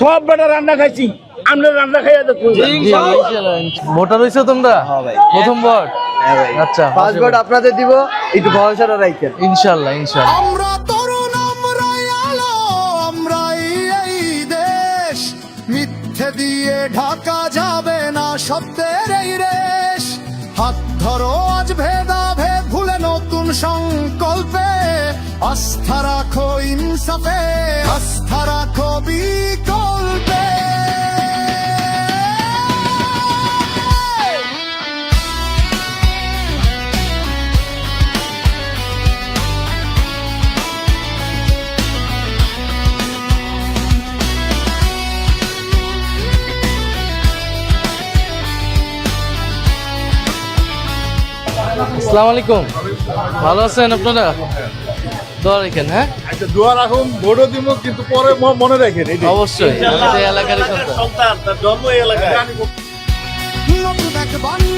সব বেটা রান্না খাইছি, আমরা রান্না খাইয়া দেখো। ভোটার হইছো তোমরা? প্রথমবার? আচ্ছা, ফার্স্ট ভোট আপনাদের দিব, একটু ভরসাটা রাখেন ইনশাআল্লাহ ইনশাআল্লাহ। আমরা তরুণ, আমরাই আলো, আমরাই এই দেশ, মিথ্যে দিয়ে ঢাকা যাবে না সত্যের এই রেশ। হাত ধরো আজ ভেদাভেদ ভুলে নতুন সংকল্পে, আস্থা রাখো ইনসাফে, আস্থা রাখো বিকল্পে। আসসালামু আলাইকুম, ভালো আছেন আপনারা? দোয়া রাখেন। হ্যাঁ আচ্ছা, দোয়া রাখুন, ভোটও দিব, কিন্তু পরে মনে রাখেন অবশ্যই, আমি তো এই এলাকারই সন্তান। সন্তান, তার জন্ম এই এলাকায়। নতুন এক বাংলা